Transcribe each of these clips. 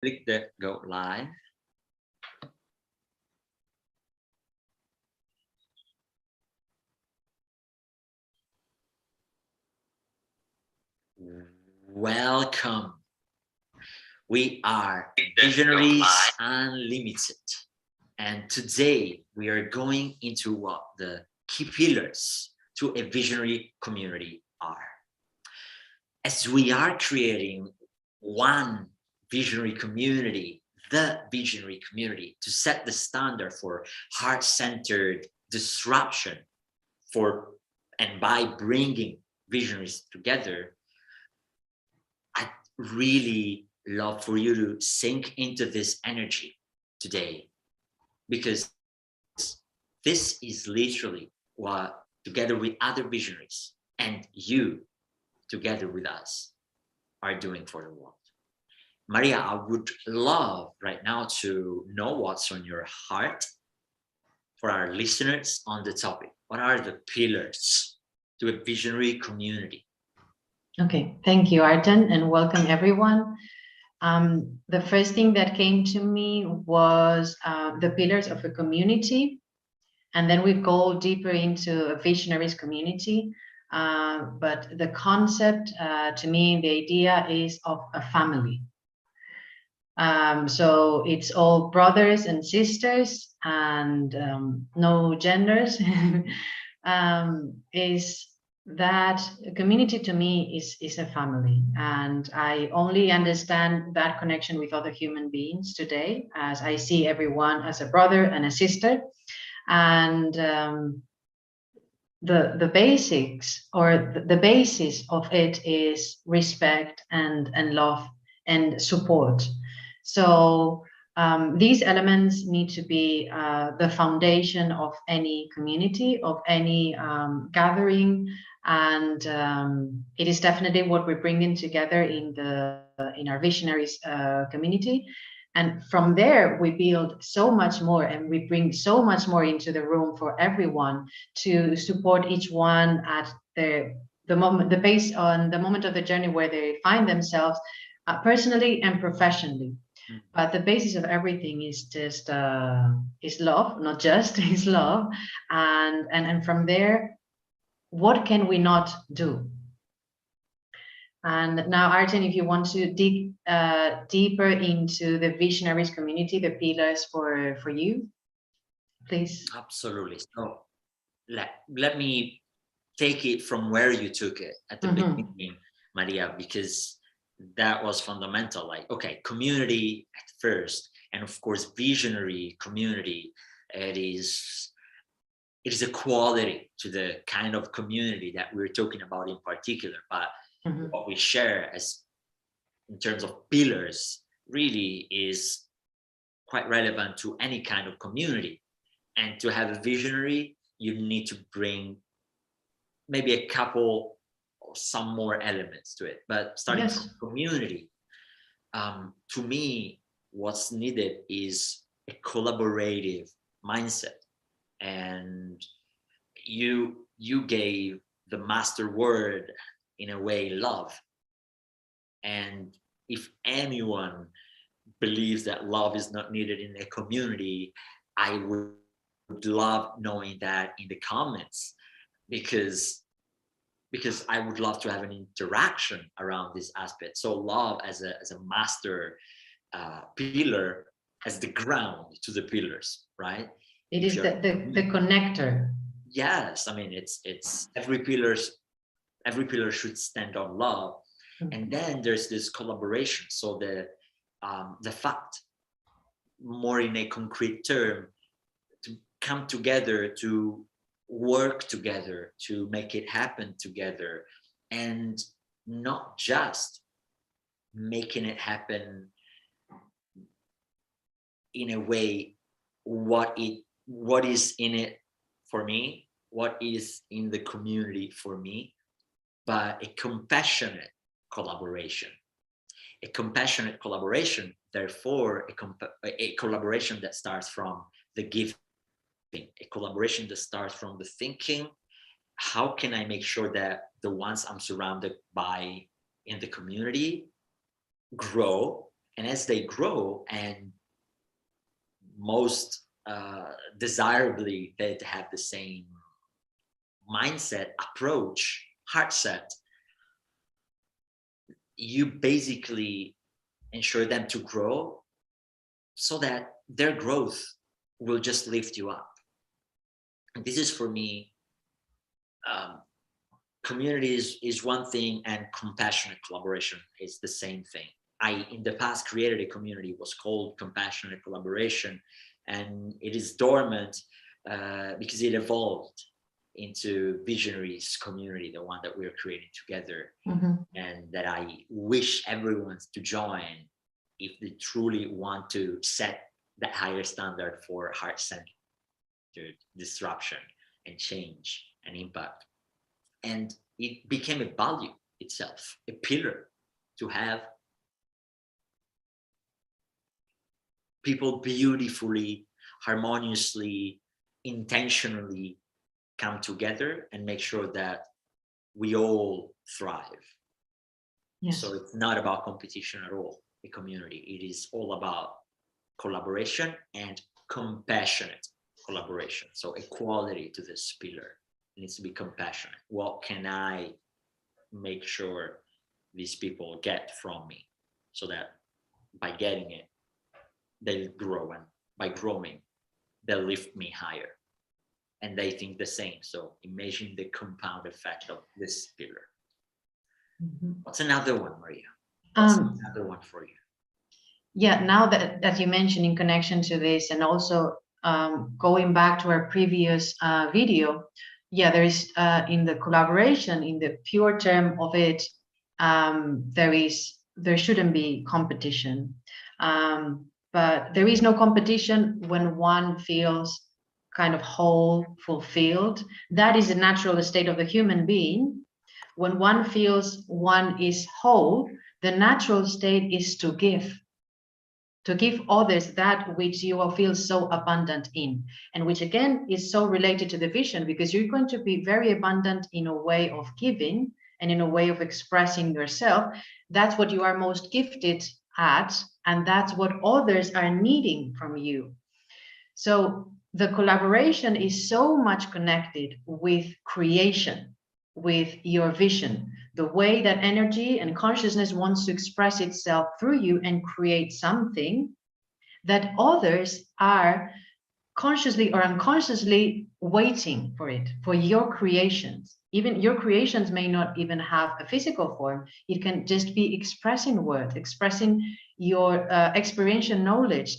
Click the go live. Welcome. We are Visionaries Unlimited. And today we are going into what the key pillars to a visionary community are. As we are creating one visionary community, the visionary community, to set the standard for heart-centered disruption and by bringing visionaries together, I really love for you to sink into this energy today, because this is literally what, together with other visionaries and you together with us, are doing for the world. Maria, I would love right now to know what's on your heart for our listeners on the topic. What are the pillars to a visionary community? Okay, thank you, Ayrton, and welcome everyone. The first thing that came to me was the pillars of a community, and then we go deeper into a visionaries community. But the concept, to me, the idea is of a family. So it's all brothers and sisters, and no genders. Is that a community to me is a family, and I only understand that connection with other human beings today, as I see everyone as a brother and a sister, and the basics, or the basis of it, is respect and love and support. So these elements need to be the foundation of any community, of any gathering, and it is definitely what we're bringing together in our Visionaries community. And from there, we build so much more, and we bring so much more into the room for everyone to support each one at the moment, the base on the moment of the journey where they find themselves, personally and professionally. But the basis of everything is just is love, not just is love, and from there, what can we not do? And now, Ayrton, if you want to dig deeper into the Visionaries community, the pillars for you, please. Absolutely. So let me take it from where you took it at the beginning, Maria, because that was fundamental. Like, okay, community at first, and of course, visionary community. It is a quality to the kind of community that we're talking about in particular. But what we share as in terms of pillars really is quite relevant to any kind of community. And to have a visionary, you need to bring maybe a couple or some more elements to it. But starting from community, to me, what's needed is a collaborative mindset. And you gave the master word, in a way, love. And if anyone believes that love is not needed in a community, I would love knowing that in the comments, because I would love to have an interaction around this aspect. So love as a master pillar, as the ground to the pillars, right? It is the connector. Yes, I mean, it's every pillar should stand on love. And then there's this collaboration. So the fact, more in a concrete term, to come together, to work together, to make it happen together, and not just making it happen in a way, what is in it for me, what is in the community for me, but a compassionate collaboration. A compassionate collaboration, therefore, a collaboration that starts from the giving, a collaboration that starts from the thinking. How can I make sure that the ones I'm surrounded by in the community grow And as they grow, and most desirably, they have the same mindset, approach, heart set, you basically ensure them to grow so that their growth will just lift you up. And this is, for me, community is one thing, and compassionate collaboration is the same thing. I, in the past, created a community, was called Compassionate Collaboration, and it is dormant because it evolved into Visionaries community, the one that we're creating together, and that I wish everyone to join if they truly want to set that higher standard for heart-centered disruption and change and impact. And it became a value itself, a pillar, to have people beautifully, harmoniously, intentionally come together and make sure that we all thrive. Yes. So it's not about competition at all, a community. It is all about collaboration and compassionate collaboration. So equality to this pillar. It needs to be compassionate. What can I make sure these people get from me, so that by getting it, they'll grow, and by growing, they'll lift me higher, and they think the same. So imagine the compound effect of this pillar. What's another one, Maria? What's another one for you? Yeah, now that you mentioned in connection to this, and also going back to our previous video, yeah, there is in the collaboration, in the pure term of it, there shouldn't be competition. But there is no competition when one feels kind of whole, fulfilled. That is a natural state of the human being. When one feels one is whole, the natural state is to give others that which you will feel so abundant in, and which again is so related to the vision, because you're going to be very abundant in a way of giving and in a way of expressing yourself. That's what you are most gifted at, and that's what others are needing from you. So the collaboration is so much connected with creation, with your vision, the way that energy and consciousness wants to express itself through you and create something that others are consciously or unconsciously waiting for it, for your creations. Even your creations may not even have a physical form. It can just be expressing words, expressing your experiential knowledge,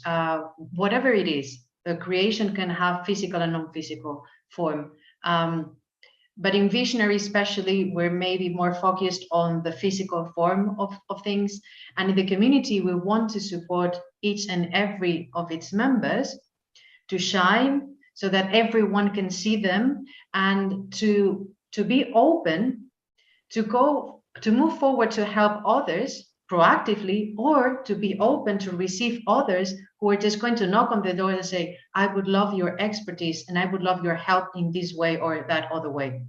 whatever it is. The creation can have physical and non-physical form. But in Visionary especially, we're maybe more focused on the physical form of things. And in the community, we want to support each and every of its members to shine so that everyone can see them, and to be open to move forward to help others proactively, or to be open to receive others who are just going to knock on the door and say, I would love your expertise and I would love your help in this way or that other way.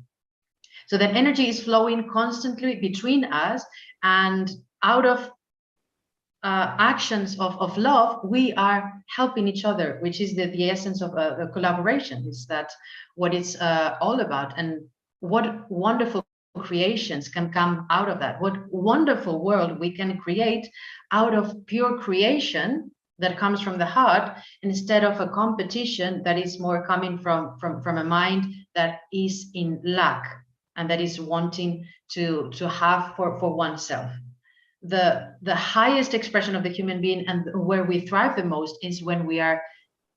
So that energy is flowing constantly between us, and out of actions of love, we are helping each other, which is the essence of a collaboration. Is that what it's all about? And what wonderful creations can come out of that? What wonderful world we can create out of pure creation that comes from the heart, instead of a competition that is more coming from a mind that is in lack and that is wanting to have for oneself. The highest expression of the human being, and where we thrive the most, is when we are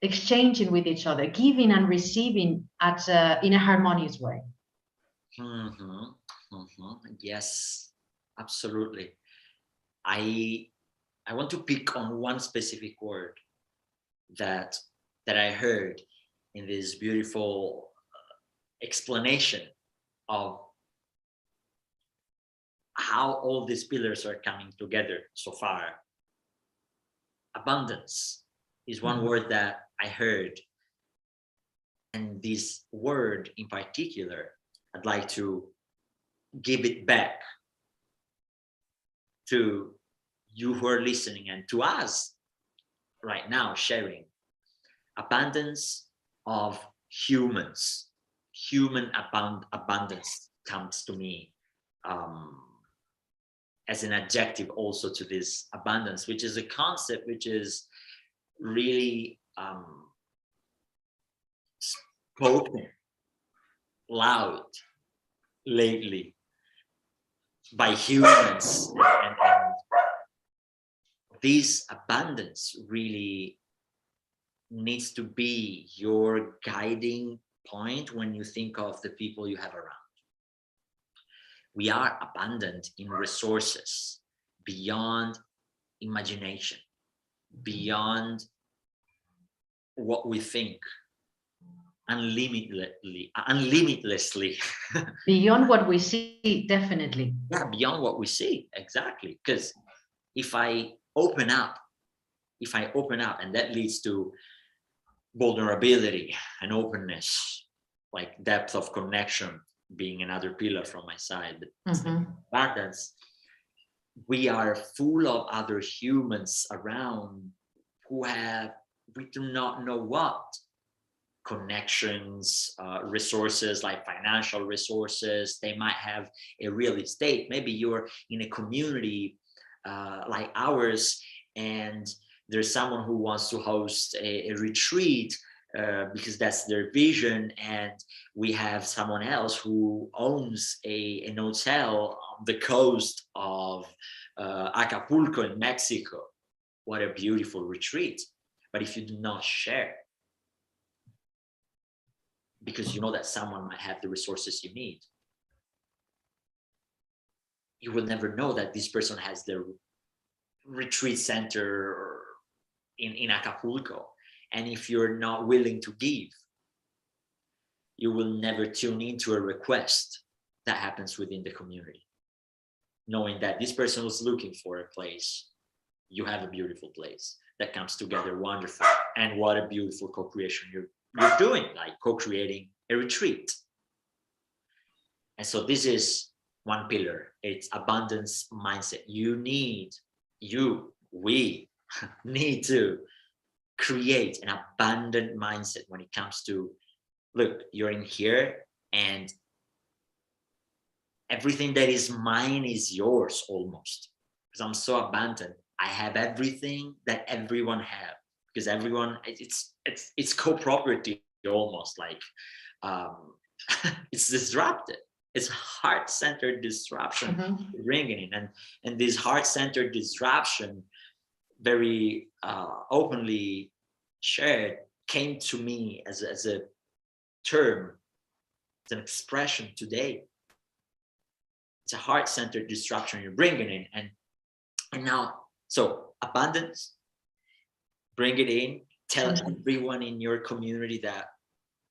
exchanging with each other, giving and receiving in a harmonious way. Yes, absolutely. I want to pick on one specific word that I heard in this beautiful explanation of how all these pillars are coming together so far. Abundance is one word that I heard, and this word in particular, I'd like to give it back to you who are listening, and to us right now sharing, abundance of humans, human abundance comes to me as an adjective also to this abundance, which is a concept which is really spoken loud lately by humans, and this abundance really needs to be your guiding point when you think of the people you have around. We are abundant in resources beyond imagination, beyond what we think, unlimitedly. Beyond what we see, definitely. Yeah, beyond what we see, exactly. Because if I open up, and that leads to vulnerability and openness, like depth of connection being another pillar from my side. Abundance, we are full of other humans around who have, we do not know what, connections, resources like financial resources. They might have a real estate. Maybe you're in a community like ours, and there's someone who wants to host a retreat because that's their vision, and we have someone else who owns an hotel on the coast of Acapulco in Mexico. What a beautiful retreat. But if you do not share, because you know that someone might have the resources you need, you will never know that this person has their retreat center in Acapulco. And if you're not willing to give, you will never tune into a request that happens within the community, knowing that this person was looking for a place. You have a beautiful place that comes together wonderful. And what a beautiful co-creation you're doing, like co-creating a retreat. And so this is one pillar. It's abundance mindset. We need to create an abundant mindset when it comes to, look, you're in here and everything that is mine is yours almost, because I'm so abundant. I have everything that everyone have, because everyone, it's co-property almost, like it's disrupted. It's heart-centered disruption bringing in, and this heart-centered disruption, very openly shared, came to me as a term, as an expression today. It's a heart-centered disruption you're bringing in, and now, so abundance, bring it in, tell everyone in your community that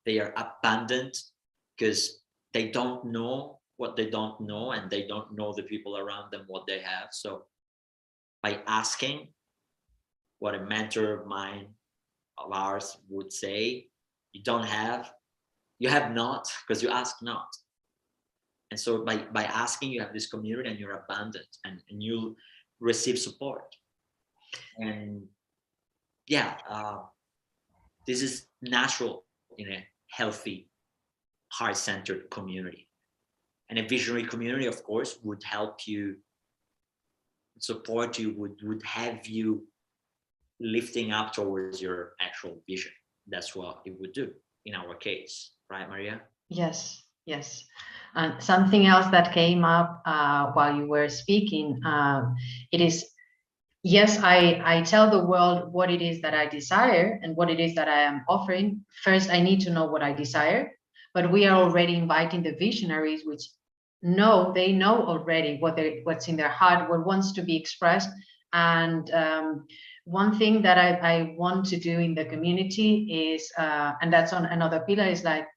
they are abundant, because they don't know what they don't know, and they don't know the people around them what they have. So by asking, what a mentor of ours would say, you don't have, you have not, because you ask not. And so by asking, you have this community and you're abundant, and you receive support. And yeah, this is natural in a healthy, heart-centered community. And a visionary community, of course, would help you, support you, would have you lifting up towards your actual vision. That's what it would do in our case, right, Maria? Yes. And something else that came up while you were speaking, it is, yes, I tell the world what it is that I desire and what it is that I am offering. First, I need to know what I desire, but we are already inviting the visionaries, which they know already what's in their heart, what wants to be expressed. And one thing that I want to do in the community is, and that's on another pillar, is like,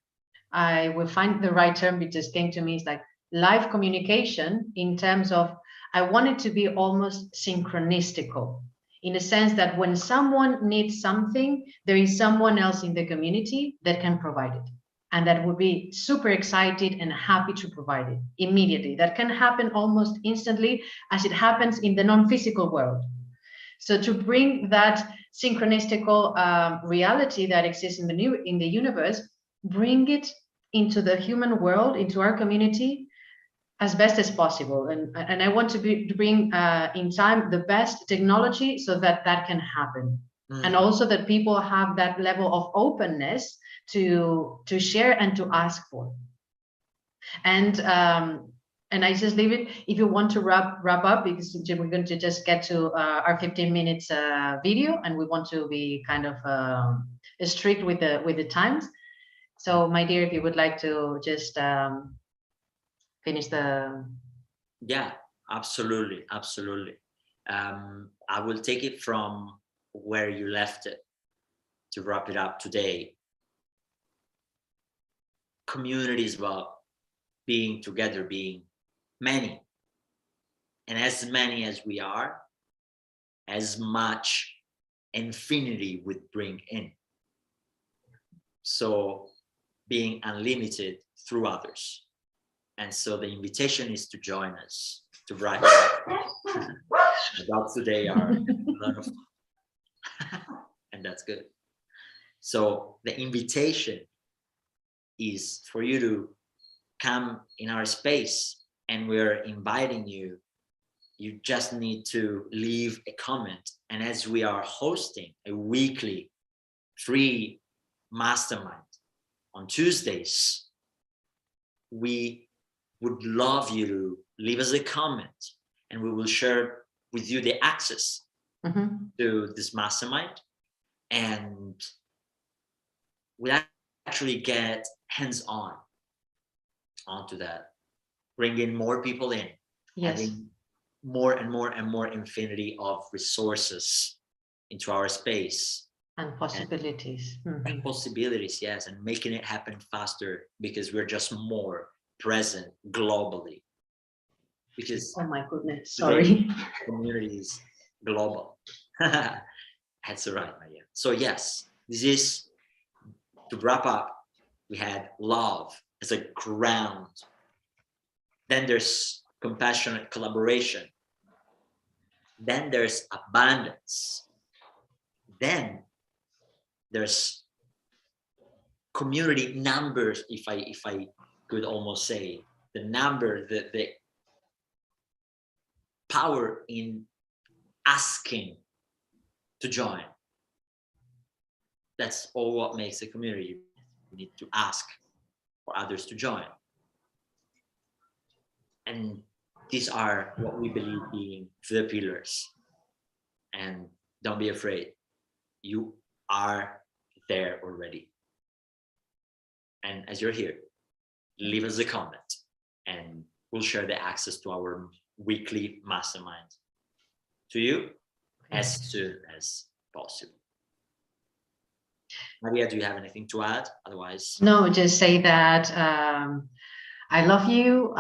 I will find the right term, it just came to me, is like live communication, in terms of, I want it to be almost synchronistical, in a sense that when someone needs something, there is someone else in the community that can provide it. and that would be super excited and happy to provide it immediately. That can happen almost instantly, as it happens in the non-physical world. So to bring that synchronistical reality that exists in the universe, bring it into the human world, into our community, as best as possible. And I want to bring in time the best technology so that that can happen. And also that people have that level of openness to share and to ask for. And I just leave it. If you want to wrap up, because we're going to just get to our 15 minutes video, and we want to be kind of strict with the times. So, my dear, if you would like to just finish the. Yeah, absolutely. I will take it from where you left it to wrap it up today. Community is about being together, being many. And as many as we are, as much infinity would bring in. So being unlimited through others. And so the invitation is to join us, to write about today are a lot of and that's good. So the invitation is for you to come in our space, and we're inviting you. You just need to leave a comment. And as we are hosting a weekly free mastermind on Tuesdays, we would love you to leave us a comment, and we will share with you the access to this mastermind, and we actually get hands-on onto that, bringing more people in, having more and more infinity of resources into our space and possibilities and possibilities, yes, and making it happen faster, because we're just more present globally. Because oh my goodness, sorry, community is global. That's right, Maria. So yes, this is to wrap up. We had love as a ground. Then there's compassionate collaboration. Then there's abundance. Then there's community numbers, if I could almost say, the number, the power in asking to join. That's all what makes a community. You need to ask for others to join. And these are what we believe being the pillars. And don't be afraid. You are there already. And as you're here, leave us a comment, and we'll share the access to our weekly mastermind to you as soon as possible. Maria, do you have anything to add? Otherwise, no, just say that I love you.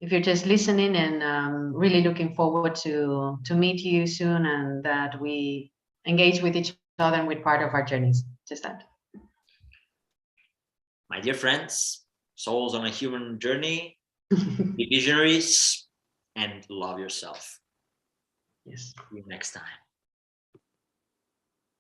If you're just listening, and really looking forward to meet you soon, and that we engage with each other and with part of our journeys. Just that. My dear friends, souls on a human journey, be visionaries and love yourself. Yes. See you next time.